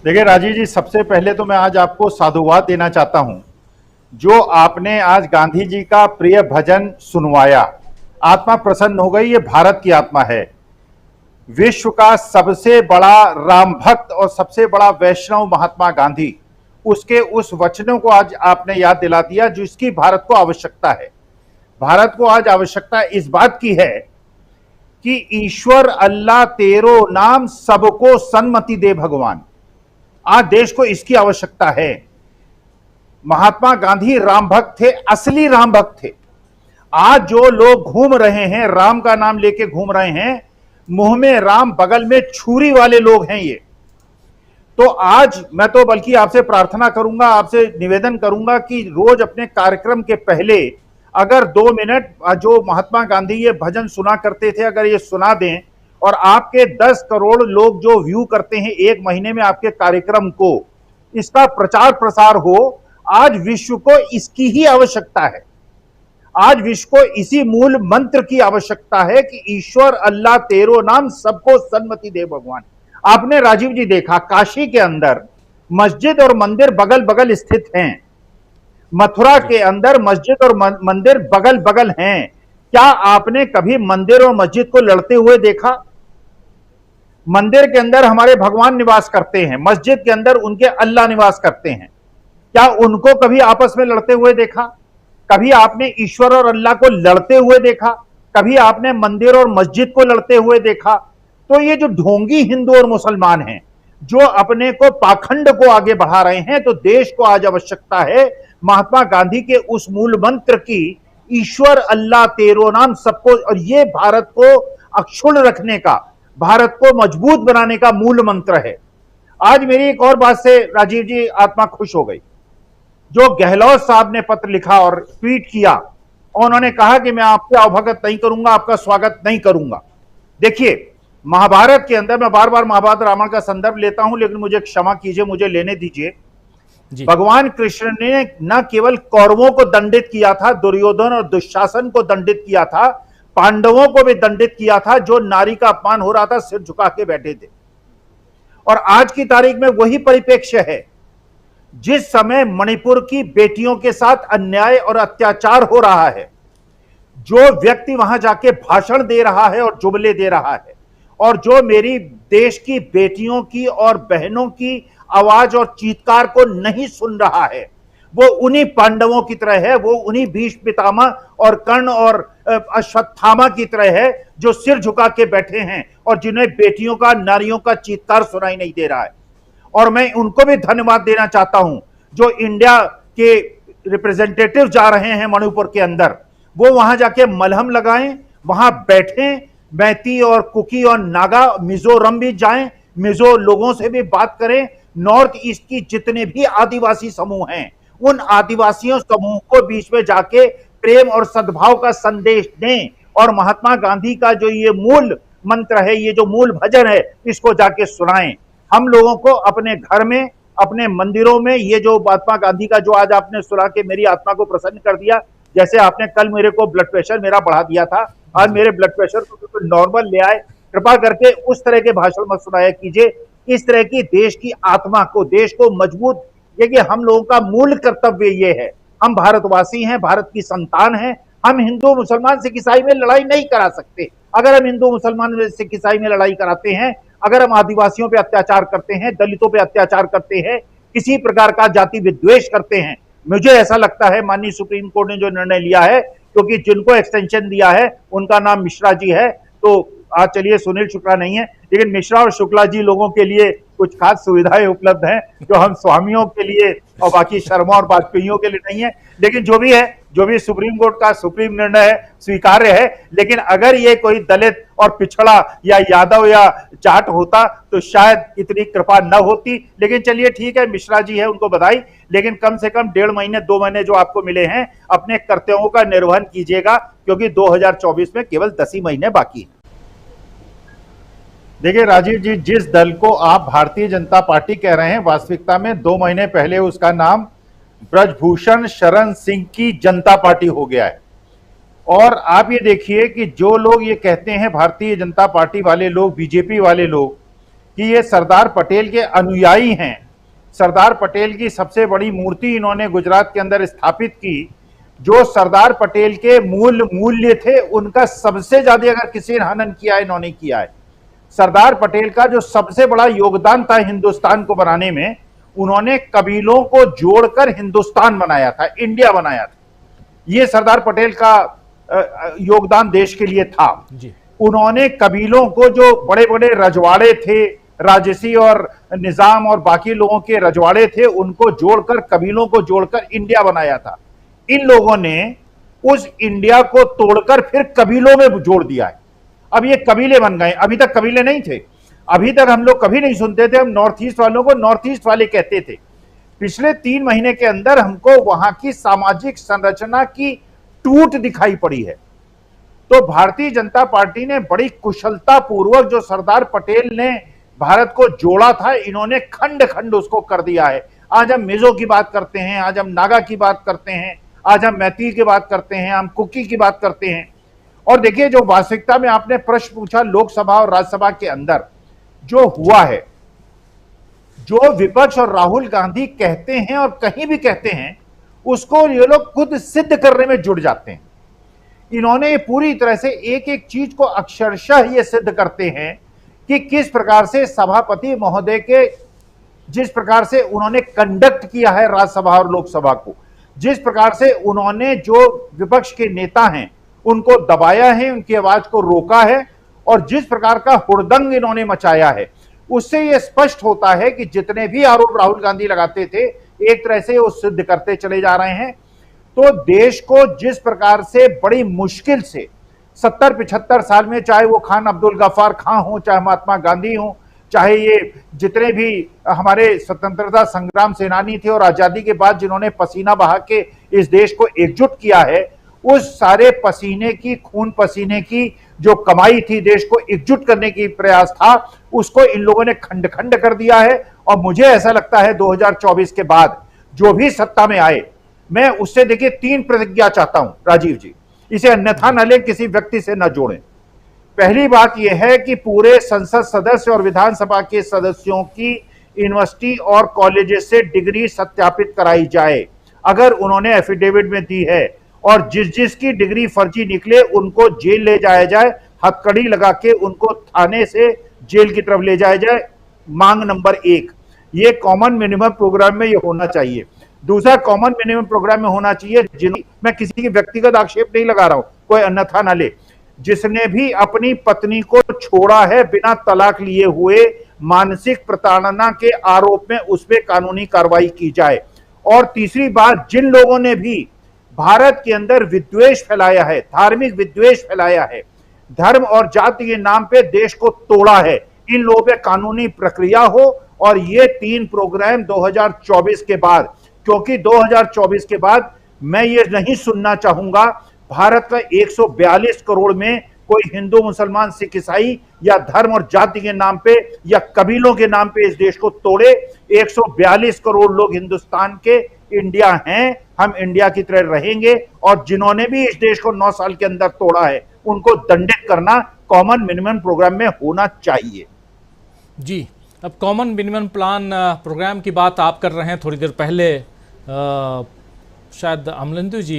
देखिए राजीव जी, सबसे पहले तो मैं आज आपको साधुवाद देना चाहता हूं। जो आपने आज गांधी जी का प्रिय भजन सुनवाया, आत्मा प्रसन्न हो गई। ये भारत की आत्मा है। विश्व का सबसे बड़ा राम भक्त और सबसे बड़ा वैष्णव महात्मा गांधी, उसके उस वचनों को आज आपने याद दिला दिया जिसकी भारत को आवश्यकता है। भारत को आज आवश्यकता इस बात की है कि ईश्वर अल्लाह तेरो नाम सबको सन्मति दे भगवान। आज देश को इसकी आवश्यकता है। महात्मा गांधी राम भक्त थे, असली राम भक्त थे। आज जो लोग घूम रहे हैं, राम का नाम लेके घूम रहे हैं, मुंह में राम बगल में छुरी वाले लोग हैं ये। तो आज मैं तो बल्कि आपसे प्रार्थना करूंगा, आपसे निवेदन करूंगा कि रोज अपने कार्यक्रम के पहले अगर 2 मिनट जो महात्मा गांधी ये भजन सुना करते थे, अगर ये सुना दें और आपके 10 करोड़ लोग जो व्यू करते हैं एक महीने में आपके कार्यक्रम को, इसका प्रचार प्रसार हो। आज विश्व को इसकी ही आवश्यकता है। आज विश्व को इसी मूल मंत्र की आवश्यकता है कि ईश्वर अल्लाह तेरो नाम सबको सन्मति दे भगवान। आपने राजीव जी देखा, काशी के अंदर मस्जिद और मंदिर बगल बगल स्थित हैं। मथुरा के अंदर मस्जिद और मंदिर बगल बगल हैं। क्या आपने कभी मंदिर और मस्जिद को लड़ते हुए देखा? मंदिर के अंदर हमारे भगवान निवास करते हैं, मस्जिद के अंदर उनके अल्लाह निवास करते हैं। क्या उनको कभी आपस में लड़ते हुए देखा? कभी आपने ईश्वर और अल्लाह को लड़ते हुए देखा? कभी आपने मंदिर और मस्जिद को लड़ते हुए देखा? तो ये जो ढोंगी हिंदू और मुसलमान हैं, जो अपने को पाखंड को आगे बढ़ा रहे हैं, तो देश को आज आवश्यकता है महात्मा गांधी के उस मूल मंत्र की, ईश्वर अल्लाह तेरो नाम सबको। और ये भारत को अक्षुण्ण रखने का, भारत को मजबूत बनाने का मूल मंत्र है। आज मेरी एक और बात से राजीव जी आत्मा खुश हो गई। जो गहलोत साहब ने पत्र लिखा और ट्वीट किया, उन्होंने कहा कि मैं आपके अवभगत नहीं करूंगा, आपका स्वागत नहीं करूंगा। देखिए, महाभारत के अंदर, मैं बार बार महाभारत रामायण का संदर्भ लेता हूं, लेकिन मुझे क्षमा कीजिए, मुझे लेने दीजिए। भगवान कृष्ण ने न केवल कौरवों को दंडित किया था, दुर्योधन और दुशासन को दंडित किया था, पांडवों को भी दंडित किया था, जो नारी का अपमान हो रहा था, सिर झुका के बैठे थे। और आज की तारीख में वही परिप्रेक्ष्य है। जिस समय मणिपुर की बेटियों के साथ अन्याय और अत्याचार हो रहा है, जो व्यक्ति वहां जाके भाषण दे रहा है और जुमले दे रहा है, और जो मेरी देश की बेटियों की और बहनों की आवाज और चीत्कार को नहीं सुन रहा है, वो उन्हीं पांडवों की तरह है, वो उन्हीं भीष्म पितामह और कर्ण और अश्वत्थामा की तरह है, जो सिर झुका के बैठे हैं और जिन्हें बेटियों का, नारियों का चीत्कार सुनाई नहीं दे रहा है। और मैं उनको भी धन्यवाद देना चाहता हूं जो इंडिया के रिप्रेजेंटेटिव जा रहे हैं मणिपुर के अंदर, वो वहां जाके मलहम लगाएं, वहां बैठें, मैती और कुकी और नागा, मिजोरम भी जाएं, मिजो लोगों से भी बात करें। नॉर्थ ईस्ट की जितने भी आदिवासी समूह हैं, उन आदिवासियों समूह को बीच में जाके प्रेम और सद्भाव का संदेश दें, और महात्मा गांधी का जो ये मूल मंत्र है, ये जो मूल भजन है, इसको जाके सुनाएं। हम लोगों को अपने घर में, अपने मंदिरों में, ये जो महात्मा गांधी का जो आज आपने सुना के मेरी आत्मा को प्रसन्न कर दिया। जैसे आपने कल मेरे को ब्लड प्रेशर मेरा बढ़ा दिया था, आज मेरे ब्लड प्रेशर को बिल्कुल नॉर्मल ले आए। कृपा करके उस तरह के भाषण मत सुनाया कीजिए। इस तरह की देश की आत्मा को, देश को मजबूत, देखिए हम लोगों का मूल कर्तव्य ये है। हम भारतवासी हैं, भारत की संतान हैं। हम हिंदू मुसलमान सिख ईसाई में लड़ाई नहीं करा सकते। अगर हम हिंदू मुसलमान सिख ईसाई में लड़ाई कराते हैं, अगर हम आदिवासियों पे अत्याचार करते हैं, दलितों पे अत्याचार करते हैं, किसी प्रकार का जाति विद्वेष करते हैं, मुझे ऐसा लगता है माननीय सुप्रीम कोर्ट ने जो निर्णय लिया है, क्योंकि जिनको एक्सटेंशन दिया है उनका नाम मिश्रा जी है, तो आज चलिए सुनील शुक्ला नहीं है, लेकिन मिश्रा और शुक्ला जी लोगों के लिए कुछ खास सुविधाएं उपलब्ध हैं जो हम स्वामियों के लिए और बाकी शर्मा और वाजपेयियों के लिए नहीं है। लेकिन जो भी है, जो भी सुप्रीम कोर्ट का सुप्रीम निर्णय है, स्वीकार्य है। लेकिन अगर ये कोई दलित और पिछड़ा या यादव या जाट होता तो शायद इतनी कृपा न होती। लेकिन चलिए ठीक है, मिश्रा जी है, उनको बधाई। लेकिन कम से कम 1.5 महीने 2 महीने जो आपको मिले हैं, अपने कर्तव्यों का निर्वहन कीजिएगा, क्योंकि 2024 में केवल 10 ही महीने बाकी हैं। देखिए राजीव जी, जिस दल को आप भारतीय जनता पार्टी कह रहे हैं, वास्तविकता में 2 महीने पहले उसका नाम ब्रजभूषण शरण सिंह की जनता पार्टी हो गया है। और आप ये देखिए कि जो लोग ये कहते हैं, भारतीय जनता पार्टी वाले लोग, बीजेपी वाले लोग, कि ये सरदार पटेल के अनुयायी हैं। सरदार पटेल की सबसे बड़ी मूर्ति इन्होंने गुजरात के अंदर स्थापित की। जो सरदार पटेल के मूल मूल्य थे उनका सबसे ज्यादा अगर किसी ने हनन किया है, इन्होंने किया है। सरदार पटेल का जो सबसे बड़ा योगदान था हिंदुस्तान को बनाने में, उन्होंने कबीलों को जोड़कर हिंदुस्तान बनाया था, इंडिया बनाया था। ये सरदार पटेल का योगदान देश के लिए था जी। उन्होंने कबीलों को, जो बड़े बड़े रजवाड़े थे, राजसी और निजाम और बाकी लोगों के रजवाड़े थे, उनको जोड़कर, कबीलों को जोड़कर इंडिया बनाया था। इन लोगों ने उस इंडिया को तोड़कर फिर कबीलों में जोड़ दिया है। अब ये कबीले बन गए, अभी तक कबीले नहीं थे। अभी तक हम लोग कभी नहीं सुनते थे, हम नॉर्थ ईस्ट वालों को नॉर्थ ईस्ट वाले कहते थे। पिछले 3 महीने के अंदर हमको वहां की सामाजिक संरचना की टूट दिखाई पड़ी है। तो भारतीय जनता पार्टी ने बड़ी कुशलता पूर्वक, जो सरदार पटेल ने भारत को जोड़ा था, इन्होंने खंड खंड उसको कर दिया है। आज हम मिजो की बात करते हैं, आज हम नागा की बात करते हैं, आज हम मैती की बात करते हैं, हम कुकी की बात करते हैं। और देखिए, जो वास्तविकता में आपने प्रश्न पूछा, लोकसभा और राज्यसभा के अंदर जो हुआ है, जो विपक्ष और राहुल गांधी कहते हैं और कहीं भी कहते हैं, उसको ये लोग खुद सिद्ध करने में जुड़ जाते हैं। इन्होंने पूरी तरह से एक एक चीज को अक्षरशः ये सिद्ध करते हैं कि किस प्रकार से सभापति महोदय के, जिस प्रकार से उन्होंने कंडक्ट किया है राज्यसभा और लोकसभा को, जिस प्रकार से उन्होंने जो विपक्ष के नेता हैं उनको दबाया है, उनकी आवाज को रोका है, और जिस प्रकार का हुड़दंग इन्होंने मचाया है, उससे यह स्पष्ट होता है कि जितने भी आरोप राहुल गांधी लगाते थे, एक तरह से वो सिद्ध करते चले जा रहे हैं। तो देश को जिस प्रकार से बड़ी मुश्किल से 70-75 साल में, चाहे वो खान अब्दुल गफ्फार खां हो, चाहे महात्मा गांधी हो, चाहे ये जितने भी हमारे स्वतंत्रता संग्राम सेनानी थे और आजादी के बाद जिन्होंने पसीना बहा के इस देश को एकजुट किया है, उस सारे पसीने की, खून पसीने की जो कमाई थी, देश को एकजुट करने की प्रयास था, उसको इन लोगों ने खंड खंड कर दिया है। और मुझे ऐसा लगता है 2024 के बाद जो भी सत्ता में आए, मैं उससे देखिए 3 प्रतिज्ञा चाहता हूं राजीव जी, इसे अन्यथा न ले, किसी व्यक्ति से न जोड़ें। पहली बात यह है कि पूरे संसद सदस्य और विधानसभा के सदस्यों की यूनिवर्सिटी और कॉलेजेस से डिग्री सत्यापित कराई जाए। अगर उन्होंने एफिडेविट में दी है और जिस जिसकी डिग्री फर्जी निकले, उनको जेल ले जाया जाए, हथकड़ी लगा के उनको थाने से जेल की तरफ ले जाया जाए। मांग नंबर 1, ये कॉमन मिनिमम प्रोग्राम में ये होना चाहिए। दूसरा, कॉमन मिनिमम प्रोग्राम में होना चाहिए, मैं किसी की व्यक्तिगत आक्षेप नहीं लगा रहा हूं, कोई अन्यथा ना ले, जिसने भी अपनी पत्नी को छोड़ा है बिना तलाक लिए हुए, मानसिक प्रताड़ना के आरोप में उस पर कानूनी कार्रवाई की जाए। और तीसरी बात, जिन लोगों ने भी भारत के अंदर विद्वेष फैलाया है, धार्मिक विद्वेष फैलाया है, धर्म और जाति के नाम पे देश को तोड़ा है, इन लोगों पे कानूनी प्रक्रिया हो। और ये 3 प्रोग्राम 2024 के बाद, क्योंकि 2024 के बाद मैं ये नहीं सुनना चाहूंगा भारत का 142 करोड़ में कोई हिंदू, मुसलमान, सिख, ईसाई या धर्म और जाति के नाम पे या कबीलों के नाम पे इस देश को तोड़े। 142 करोड़ लोग हिंदुस्तान के इंडिया हैं, हम इंडिया की तरह रहेंगे। और जिन्होंने भी इस देश को 9 साल के अंदर तोड़ा है, उनको दंडित करना कॉमन मिनिमम प्रोग्राम में होना चाहिए। जी, अब कॉमन मिनिमम प्लान प्रोग्राम की बात आप कर रहे हैं। थोड़ी देर पहले शायद अमलेंदु जी